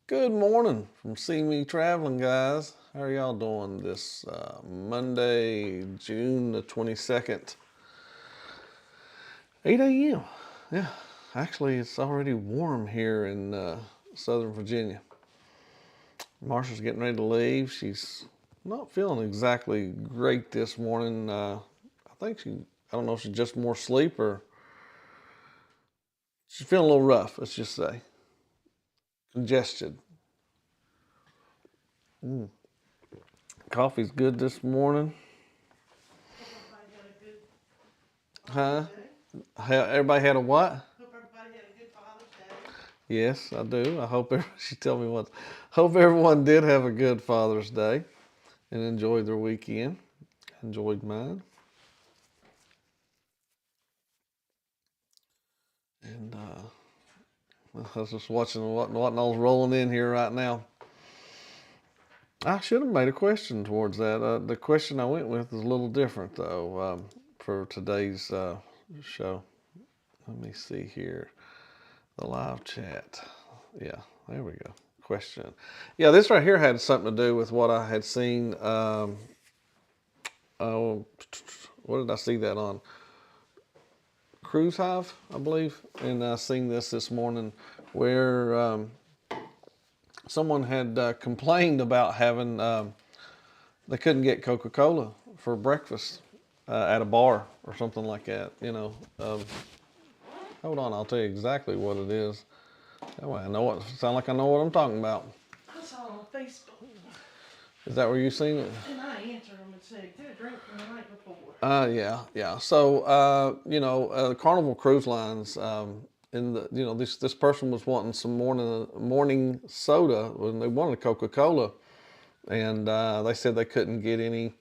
Good morning from CME Traveling, guys. How are y'all doing this Monday, June the 22nd, 8 a.m.? Yeah, actually, it's already warm here in Southern Virginia. Marsha's getting ready to leave. She's not feeling exactly great this morning. I don't know if she's just more sleep or she's feeling a little rough, let's just say. Congested. Mm. Coffee's good this morning. Huh? Everybody had a what? Hope everybody had a good Father's Day. Yes, I do. I hope she tell me once. Hope everyone did have a good Father's Day and enjoyed their weekend. Enjoyed mine. And I was just watching what all's rolling in here right now. I should have made a question towards that. The question I went with is a little different though for today's show. Let me see here. The live chat. Yeah, there we go. Question. Yeah, this right here had something to do with what I had seen. Oh, what did I see that on? Cruise Hive, I believe. And I seen this morning where someone had complained about having, they couldn't get Coca-Cola for breakfast at a bar or something like that. Hold on, I'll tell you exactly what it is. That way I know what, sound like I know what I'm talking about. I saw it on Facebook, Is that where you seen it? and I answered them and said, get a drink from the night before. Yeah. So, Carnival Cruise Lines, this person was wanting some morning soda when they wanted Coca-Cola, and they said they couldn't get any.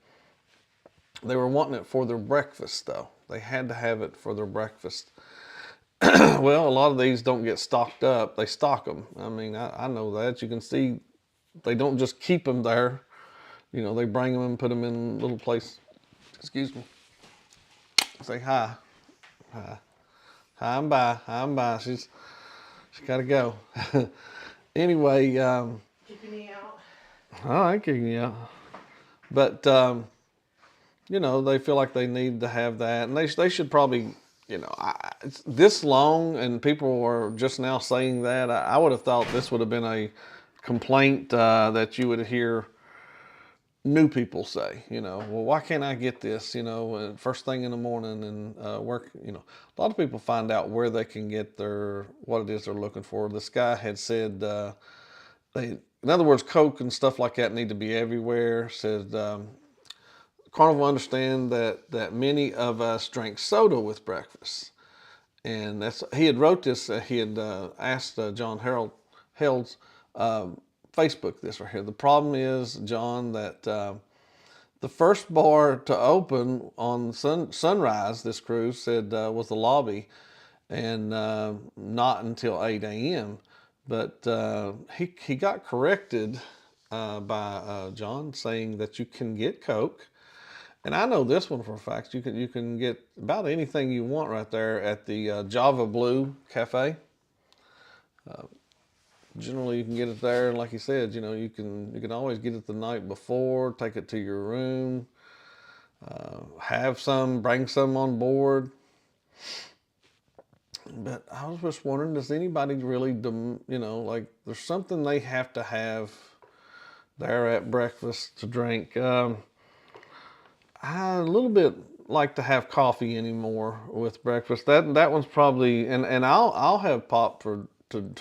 They were wanting it for their breakfast though. They had to have it for their breakfast. Well, a lot of these don't get stocked up. They stock them. I mean, I know that. You can see they don't just keep them there. They bring them and put them in a little place. Excuse me. Say hi. Hi. Hi, I'm by. I'm by. She's got to go. Anyway, Kicking me out. I ain't kicking you out. But they feel like they need to have that, and they should probably, it's this long, and people are just now saying that. I would have thought this would have been a complaint that you would hear new people say, well, why can't I get this, first thing in the morning and work, a lot of people find out where they can get what it is they're looking for. This guy had said, in other words, Coke and stuff like that need to be everywhere. Said, Carnival understand that many of us drink soda with breakfast. And he had wrote this, he had asked John Held's Facebook this right here. The problem is, John, that the first bar to open on sunrise, this cruise said was the lobby, and not until 8 a.m. But he got corrected by John, saying that you can get Coke. And I know this one for a fact. You can get about anything you want right there at the Java Blue Cafe. Generally, you can get it there, and like you said, you can always get it the night before. Take it to your room. Have some, bring some on board. But I was just wondering, does anybody really, like, there's something they have to have there at breakfast to drink. I a little bit like to have coffee anymore with breakfast. That one's probably, and I'll have pop to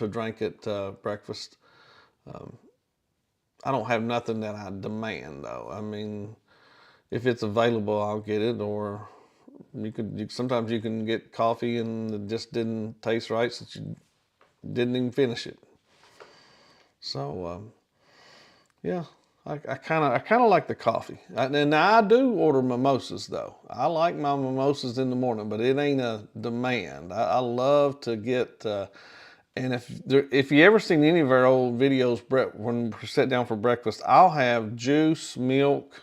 drink at breakfast. I don't have nothing that I demand though. I mean, if it's available, I'll get it. Or sometimes you can get coffee and it just didn't taste right, since you didn't even finish it. So yeah, I kind of like the coffee. And I do order mimosas though. I like my mimosas in the morning, but it ain't a demand. I love to get. And if you ever seen any of our old videos, when we sit down for breakfast, I'll have juice, milk.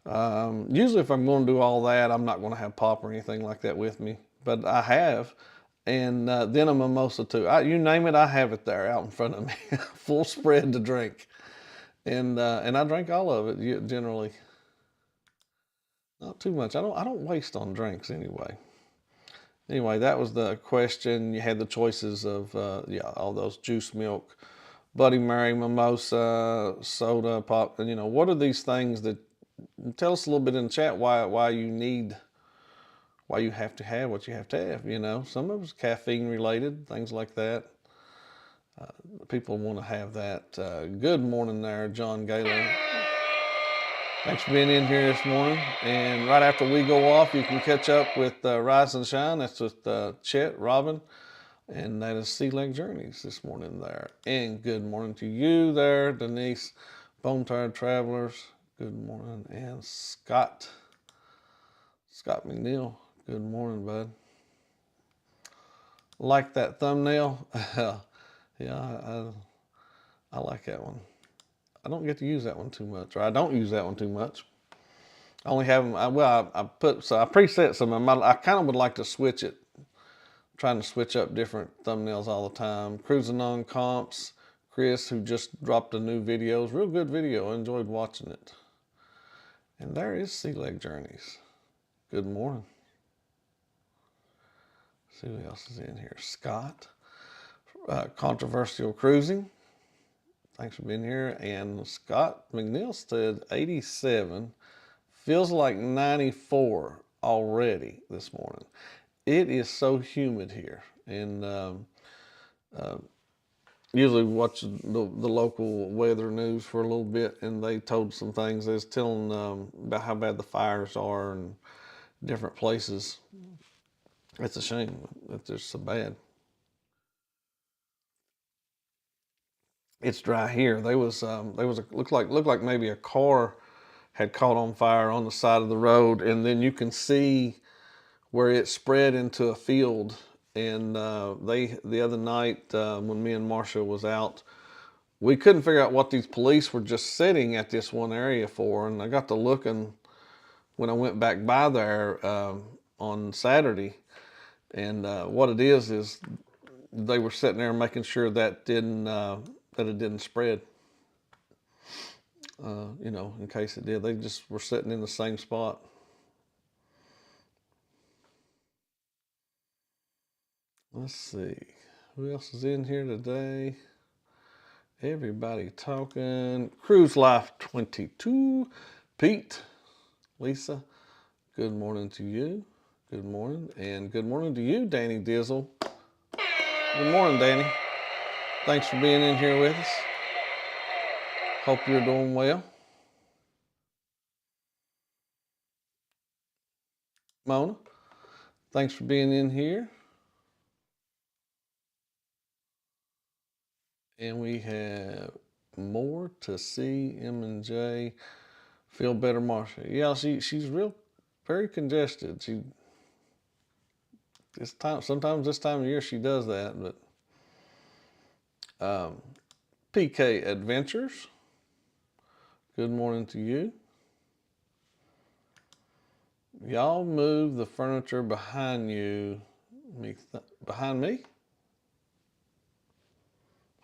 Usually, if I'm going to do all that, I'm not going to have pop or anything like that with me. But I have. and then a mimosa too. You name it, I have it there out in front of me, full spread to drink, and I drink all of it generally. Not too much. I don't waste on drinks anyway. Anyway, that was the question. You had the choices of all those: juice, milk, Bloody Mary, mimosa, soda, pop. And what are these things that? Tell us a little bit in the chat why you have to have what you have to have. Some of it's caffeine related, things like that. People want to have that. Good morning there, John Gaylor. Thanks for being in here this morning. And right after we go off, you can catch up with Rise and Shine. That's with Chet, Robin, and that is Sea Lake Journeys this morning there. And good morning to you there, Denise, Bone Tired Travelers. Good morning. And Scott McNeil. Good morning, bud. Like that thumbnail? Yeah, I like that one. I don't get to use that one too much, or I don't use that one too much. I only have them. I preset some of them. I kind of would like to switch it. I'm trying to switch up different thumbnails all the time. Cruising on Comps, Chris, who just dropped a new video. It's a real good video. I enjoyed watching it. And there is Sea Lake Journeys. Good morning. Let's see who else is in here. Scott, Controversial Cruising. Thanks for being here. And Scott McNeil said 87. Feels like 94 already this morning. It is so humid here. And usually watch the local weather news for a little bit, and they told some things. They was telling about how bad the fires are in different places. It's a shame that they're so bad. It's dry here. Looked like maybe a car had caught on fire on the side of the road, and then you can see where it spread into a field. And the other night when me and Marsha was out, we couldn't figure out what these police were just sitting at this one area for. And I got to looking when I went back by there on Saturday, and what it is they were sitting there making sure that it didn't spread. In case it did, they just were sitting in the same spot. Let's see, who else is in here today? Everybody talking. Cruise Life 22. Pete, Lisa, good morning to you. Good morning. And good morning to you, Danny Dizzle. Good morning, Danny. Thanks for being in here with us. Hope you're doing well. Mona, thanks for being in here. And we have more to see. M&J. Feel better, Marsha. Yeah, she's very congested. Sometimes this time of year she does that, but PK Adventures. Good morning to you. Y'all move the furniture behind you. Behind me?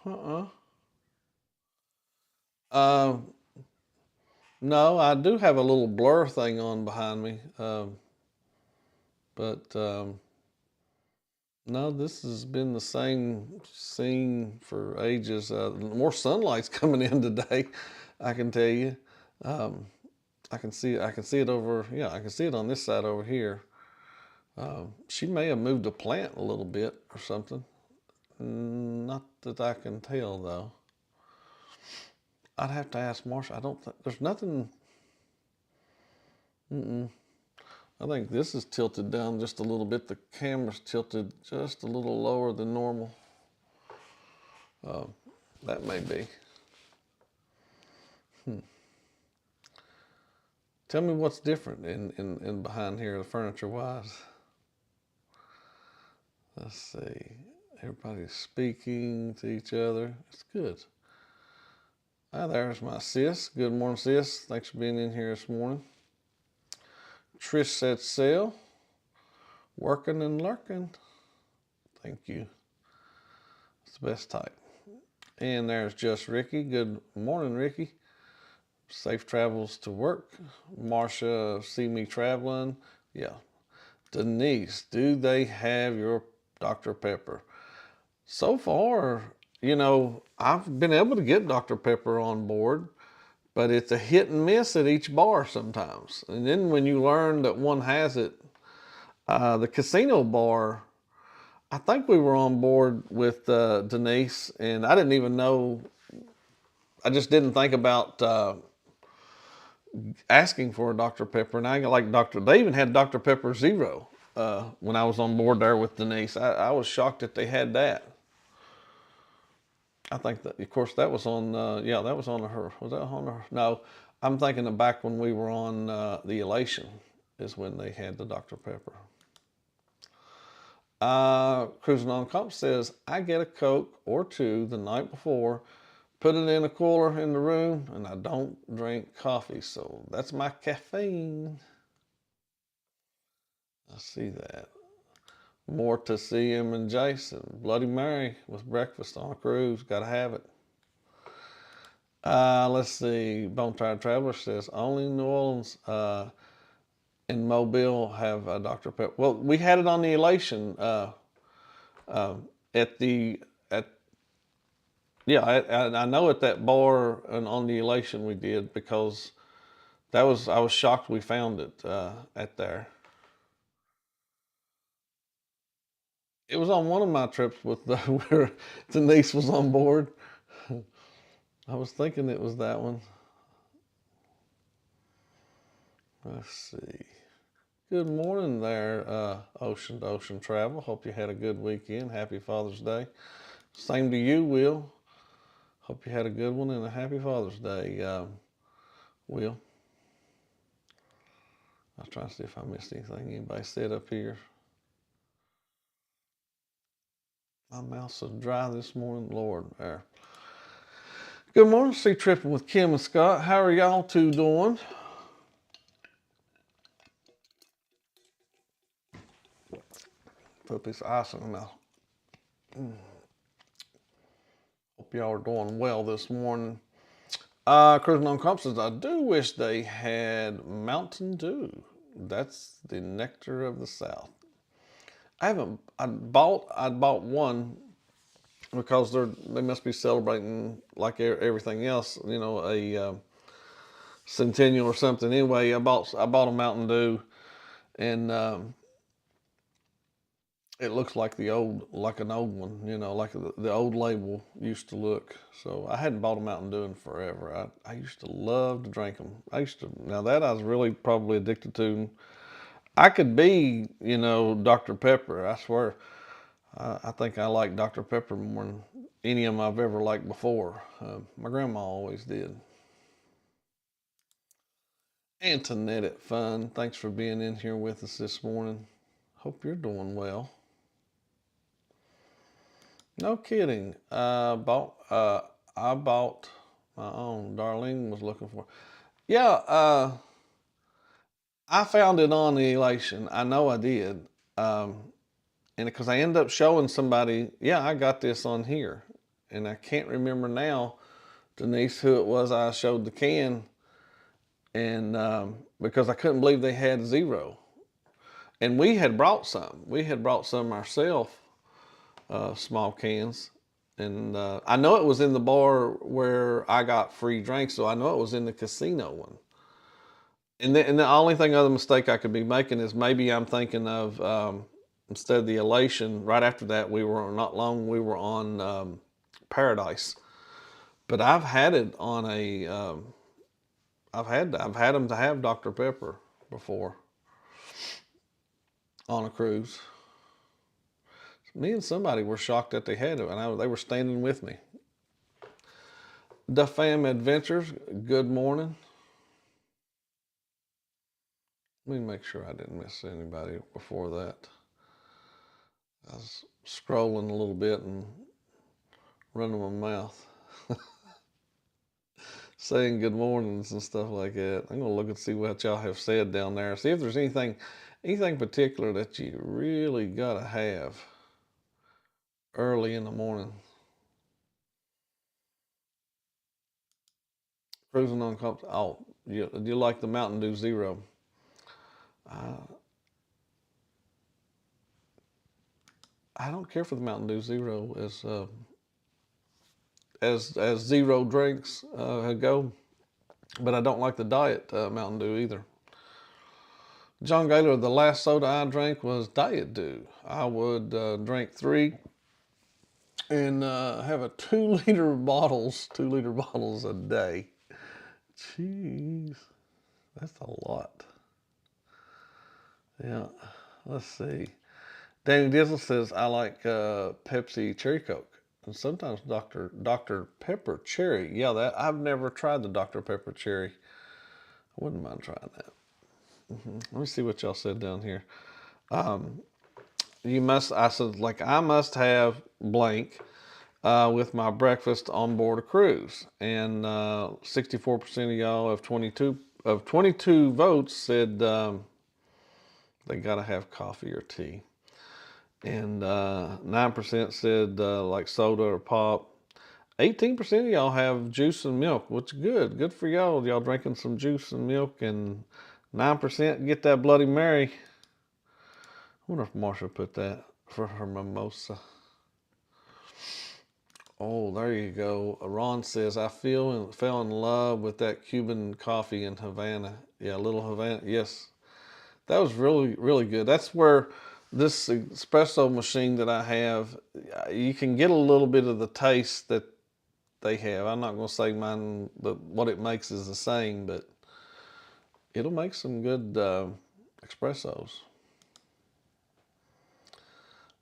No, I do have a little blur thing on behind me. But no, this has been the same scene for ages. More sunlight's coming in today, I can tell you. I can see it over. Yeah, I can see it on this side over here. She may have moved a plant a little bit or something. Not that I can tell though. I'd have to ask Marsha. I don't think there's nothing. I think this is tilted down just a little bit. The camera's tilted just a little lower than normal. That may be. Tell me what's different in behind here, the furniture wise. Let's see. Everybody's speaking to each other. It's good. Hi, there's my sis. Good morning, sis. Thanks for being in here this morning. Trish said sail. Working and lurking. Thank you. It's the best type. And there's just Ricky. Good morning, Ricky. Safe travels to work. Marsha, see me traveling. Yeah. Denise, do they have your Dr. Pepper? So far, I've been able to get Dr. Pepper on board, but it's a hit and miss at each bar sometimes. And then when you learn that one has it, the casino bar, I think we were on board with Denise, and I didn't even know, I just didn't think about asking for a Dr. Pepper. And I like they even had Dr. Pepper Zero when I was on board there with Denise. I was shocked that they had that. I think that, of course, that was on, that was on her. Was that on her? No, I'm thinking of back when we were on the Elation is when they had the Dr. Pepper. Cruising on Comp says, I get a Coke or two the night before, put it in a cooler in the room, and I don't drink coffee. So that's my caffeine. I see that. More to CM and Jason. Bloody Mary with breakfast on a cruise. Got to have it. Let's see. Bone Tired Traveler says, only New Orleans and Mobile have Dr. Pepper. Well, we had it on the Elation at the, I know at that bar and on the Elation we did, because I was shocked we found it at there. It was on one of my trips with where Denise was on board. I was thinking it was that one. Let's see. Good morning there, Ocean to Ocean Travel. Hope you had a good weekend. Happy Father's Day. Same to you, Will. Hope you had a good one and a happy Father's Day, Will. I was trying to see if I missed anything anybody said up here. My mouth's so dry this morning, Lord. There. Good morning, Sea Tripping with Kim and Scott. How are y'all two doing? Put a piece of ice in my mouth. Hope y'all are doing well this morning. Cruising on Comp says, I do wish they had Mountain Dew. That's the nectar of the South. I bought one because they must be celebrating like everything else, a centennial or something. Anyway, I bought a Mountain Dew, and it looks like an old one, like the old label used to look. So I hadn't bought a Mountain Dew in forever. I used to love to drink them. Now that I was really probably addicted to. I could be, Dr. Pepper. I swear. I think I like Dr. Pepper more than any of them I've ever liked before. My grandma always did. Antoinette at Fun, thanks for being in here with us this morning. Hope you're doing well. No kidding. I bought my own. Darlene was looking for. Yeah, I found it on the Elation. I know I did. And because I ended up showing somebody, I got this on here. And I can't remember now, Denise, who it was I showed the can. And because I couldn't believe they had zero. And we had brought some. We had brought some ourselves, small cans. And I know it was in the bar where I got free drinks, so I know it was in the casino one. And the only other mistake I could be making is maybe I'm thinking of instead of the Elation. Right after that, we were on Paradise. But I've had it on I've had them to have Dr. Pepper before on a cruise. Me and somebody were shocked that they had it, and they were standing with me. The Fam Adventures, good morning. Let me make sure I didn't miss anybody before that. I was scrolling a little bit and running my mouth. Saying good mornings and stuff like that. I'm gonna look and see what y'all have said down there. See if there's anything particular that you really gotta have. early in the morning. Cruising on comp. Oh, you like the Mountain Dew Zero? Uh, I don't care for the Mountain Dew Zero as zero drinks go, but I don't like the diet Mountain Dew either. John Gaylor, the last soda I drank was Diet Dew. I would drink 3 and have a 2 liter bottles, 2 liter bottles a day. Jeez, that's a lot. Yeah, let's see. Danny Dizzle says I like Pepsi Cherry Coke and sometimes Dr Pepper Cherry. Yeah, that I've never tried the Dr Pepper Cherry. I wouldn't mind trying that. Let me see what y'all said down here. You must. I said like I must have blank with my breakfast on board a cruise, and 64% of y'all of 22 votes said they gotta have coffee or tea. And 9% said like soda or pop. 18% of y'all have juice and milk, which is good. Good for y'all. Y'all drinking some juice and milk, and 9% get that Bloody Mary. I wonder if Marsha put that for her mimosa. Oh, there you go. Ron says I fell in love with that Cuban coffee in Havana. Yeah, little Havana. Yes, that was really, really good. That's where this espresso machine that I have, you can get a little bit of the taste that they have. I'm not going to say mine, what it makes is the same, but it'll make some good espressos.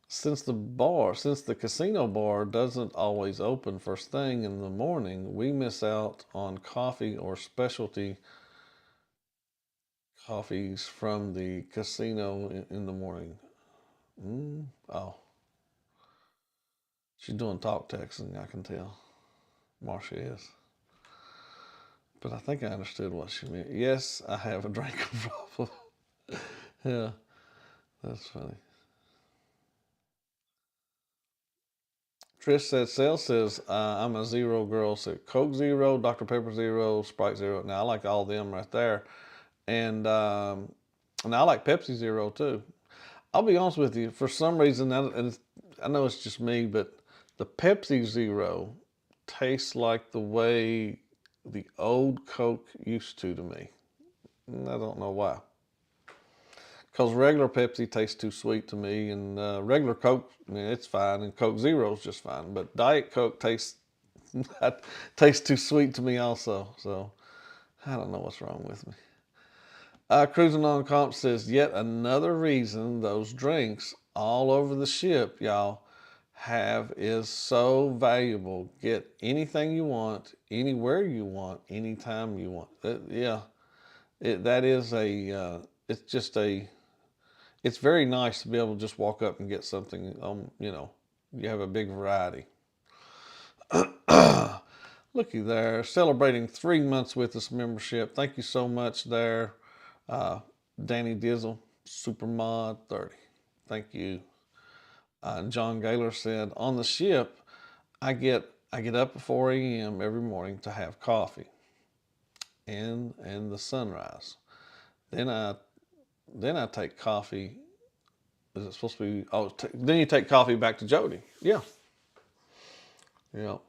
Since the casino bar doesn't always open first thing in the morning, we miss out on coffee or specialty coffees from the casino in the morning. Oh, she's doing talk texting, I can tell. Marsha is. But I think I understood what she meant. Yes, I have a drinking problem. Yeah, that's funny. Trish said, Sales says, I'm a zero girl. So Coke Zero, Dr. Pepper Zero, Sprite Zero. Now, I like all of them right there. And I like Pepsi Zero too. I'll be honest with you, for some reason, and I know it's just me, but the Pepsi Zero tastes like the way the old Coke used to me. And I don't know why. Because regular Pepsi tastes too sweet to me, and regular Coke, I mean, it's fine, and Coke Zero is just fine. But Diet Coke tastes tastes too sweet to me also. So I don't know what's wrong with me. Cruising on Comp says, yet another reason those drinks all over the ship, y'all, have is so valuable. Get anything you want, anywhere you want, anytime you want. Yeah, that is it's just it's very nice to be able to just walk up and get something. You have a big variety. Looky there, celebrating 3 months with this membership. Thank you so much there, Danny Dizzle, Supermod 30. Thank you. John Gaylor said, on the ship, I get up at 4 a.m. every morning to have coffee and the sunrise. Then I take coffee. Is it supposed to be? Oh, then you take coffee back to Jody. Yeah.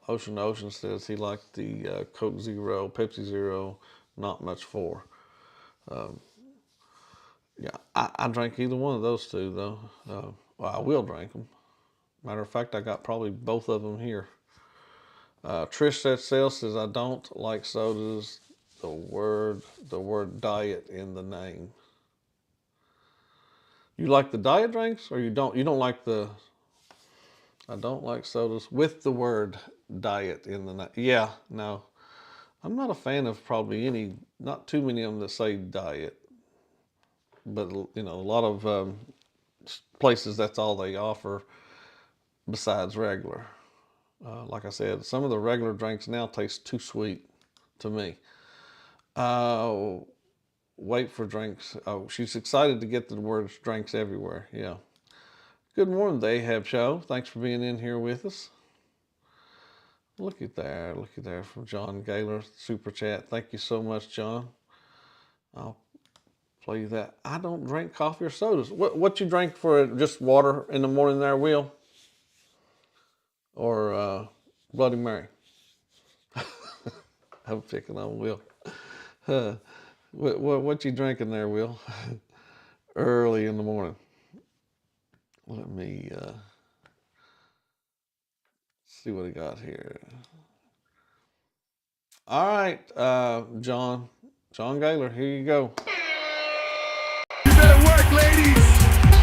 Ocean says he liked the Coke Zero, Pepsi Zero, not much for. Yeah, I drank either one of those two though. Well, I will drink them. Matter of fact, I got probably both of them here. Trish says I don't like sodas. The word diet in the name. You like the diet drinks, or you don't? You don't like the? I don't like sodas with the word diet in the name. Yeah, no, I'm not a fan of probably not too many of them that say diet, but a lot of places that's all they offer besides regular. Like I said, some of the regular drinks now taste too sweet to me. Uh, Wait for drinks. Oh, she's excited to get the words drinks everywhere. Yeah. Good morning, the Ahab Show. Thanks for being in here with us. Look at there from John Gaylor, Super Chat. Thank you so much, John. I'll play you that. I don't drink coffee or sodas. What you drink for just water in the morning there, Will? Or Bloody Mary? I'm picking on Will. What you drinking there, Will? Early in the morning. Let me see what I got here. All right, John Gaylor, here you go. You better work, ladies.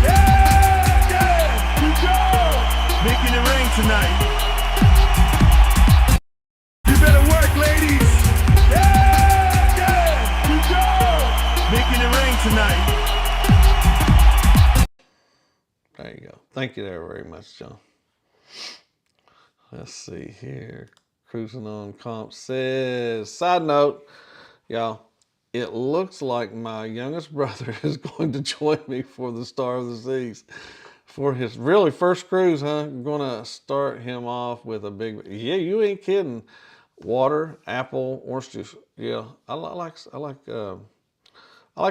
Yeah. Good job. Making it rain tonight. You better work, ladies. Yeah. Good job. Making it rain tonight. There you go. Thank you there very much, John. Let's see here. Cruising on Comp says, side note, y'all, it looks like my youngest brother is going to join me for the Star of the Seas. For his really first cruise, huh? I'm going to start him off with a big, yeah, you ain't kidding. Water, apple, orange juice. Yeah, I like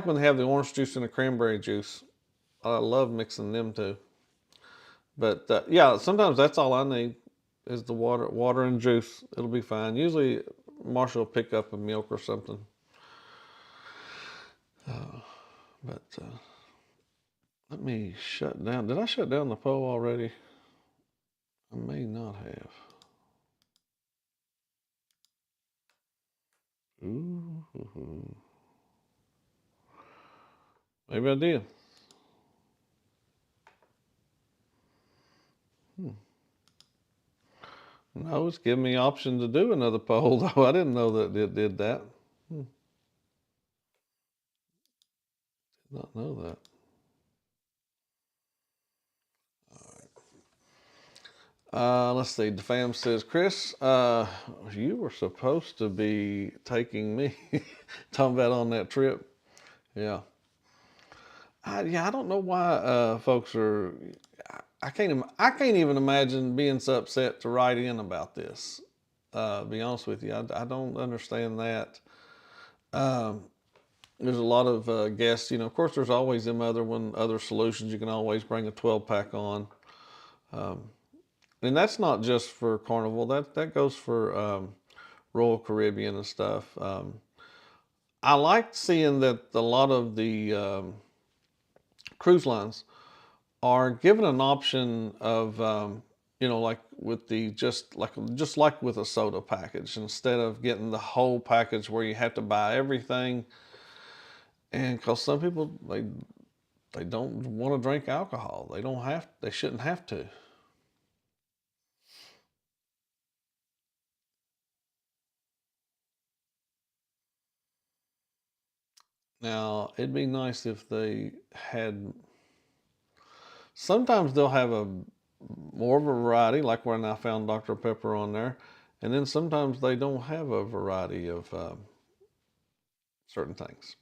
when they have the orange juice and the cranberry juice. I love mixing them too. But yeah, sometimes that's all I need is the water and juice. It'll be fine. Usually Marshall will pick up a milk or something. But let me shut down. Did I shut down the poll already? I may not have. Ooh. Maybe I did. No, it's giving me option to do another poll, though. I didn't know that it did that. Did not know that. Let's see. The fam says, Chris, you were supposed to be taking me, talking about on that trip. Yeah. I don't know why folks are. I can't even imagine being so upset to write in about this. Be honest with you, I don't understand that. There's a lot of guests. Of course, there's always them other solutions. You can always bring a 12-pack on. And that's not just for Carnival. That goes for Royal Caribbean and stuff. I like seeing that a lot of the cruise lines are given an option of like with the just like with a soda package, instead of getting the whole package where you have to buy everything. And because some people they don't want to drink alcohol, they shouldn't have to. Now, it'd be nice if they had. Sometimes they'll have a more of a variety, like when I found Dr. Pepper on there, and then sometimes they don't have a variety of certain things.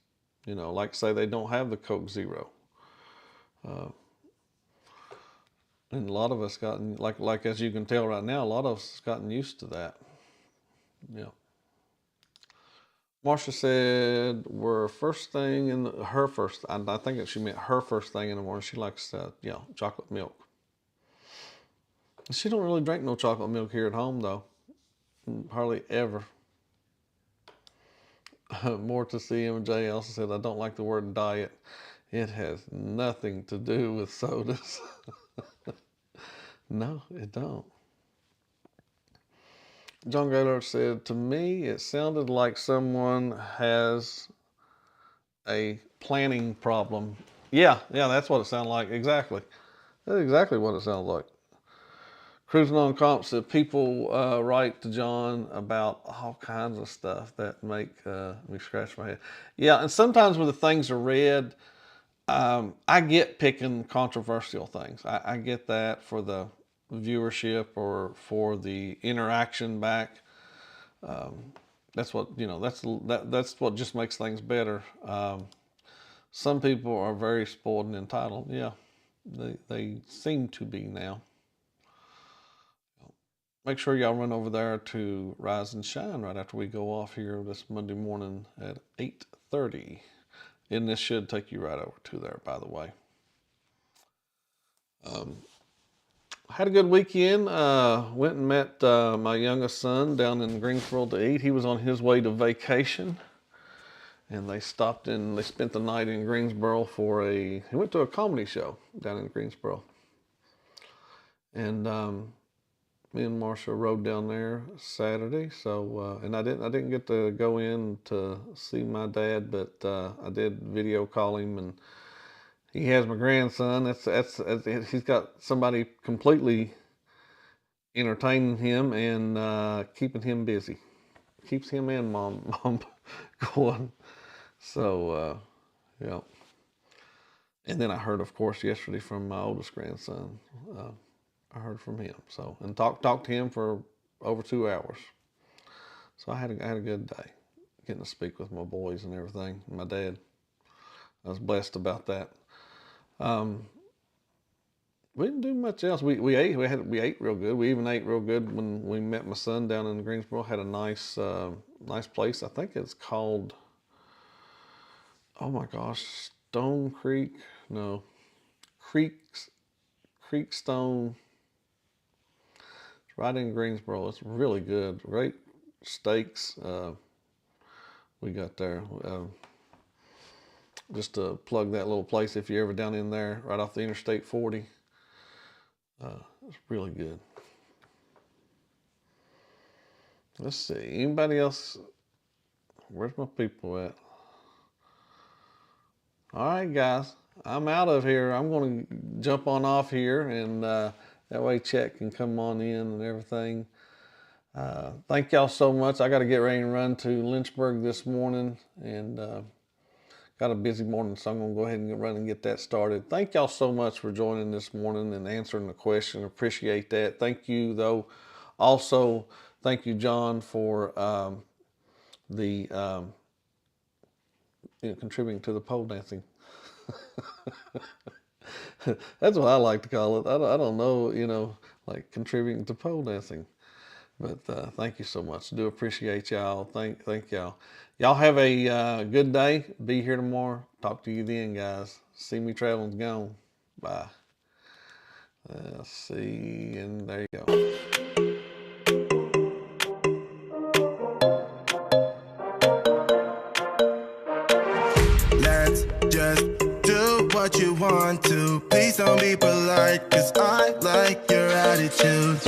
Like say they don't have the Coke Zero, and a lot of us gotten like as you can tell right now, a lot of us gotten used to that. Yeah. Marsha said, "We're first thing in her first. I think that she meant her first thing in the morning. She likes, chocolate milk. She don't really drink no chocolate milk here at home though, hardly ever." More to CMJ also said, "I don't like the word diet. It has nothing to do with sodas." No, it don't. John Gaylord said, "To me, it sounded like someone has a planning problem." Yeah, that's what it sounded like. Exactly. That's exactly what it sounded like. Cruising on Comp said, people write to John about all kinds of stuff that make me scratch my head. Yeah, and sometimes when the things are read, I get picking controversial things. I get that for the viewership or for the interaction back. That's what that's what just makes things better. Some people are very spoiled and entitled. Yeah, They seem to be now. Make sure y'all run over there to Rise and Shine right after we go off here this Monday morning at 8:30. And this should take you right over to there, by the way. Had a good weekend. Went and met my youngest son down in Greensboro to eat. He was on his way to vacation. And they spent the night in Greensboro he went to a comedy show down in Greensboro. And me and Marsha rode down there Saturday. So, and I didn't get to go in to see my dad, but I did video call him, and he has my grandson. He's got somebody completely entertaining him and keeping him busy. Keeps him and mom going. So, yeah. And then I heard, of course, yesterday from my oldest grandson. I heard from him. So, and talked to him for over 2 hours. So I had a good day, getting to speak with my boys and everything. My dad. I was blessed about that. We didn't do much else. We ate real good. We even ate real good when we met my son down in Greensboro. Had a nice place. I think it's called, oh my gosh, Stone Creek. No, Creekstone. It's right in Greensboro. It's really good. Great steaks. We got there. Just to plug that little place, if you're ever down in there, right off the Interstate 40. It's really good. Let's see. Anybody else? Where's my people at? All right, guys. I'm out of here. I'm going to jump on off here, and that way Chet can come on in and everything. Thank y'all so much. I got to get ready and run to Lynchburg this morning, and got a busy morning, so I'm going to go ahead and run and get that started. Thank y'all so much for joining this morning and answering the question. Appreciate that. Thank you, though. Also, thank you, John, for contributing to the pole dancing. That's what I like to call it. I don't know, like contributing to pole dancing. But thank you so much. Do appreciate y'all. Thank y'all. Y'all have a good day. Be here tomorrow. Talk to you then, guys. See me traveling's gone. Bye. See, and there you go. Let's just do what you want to. Please don't be polite, 'cause I like your attitude.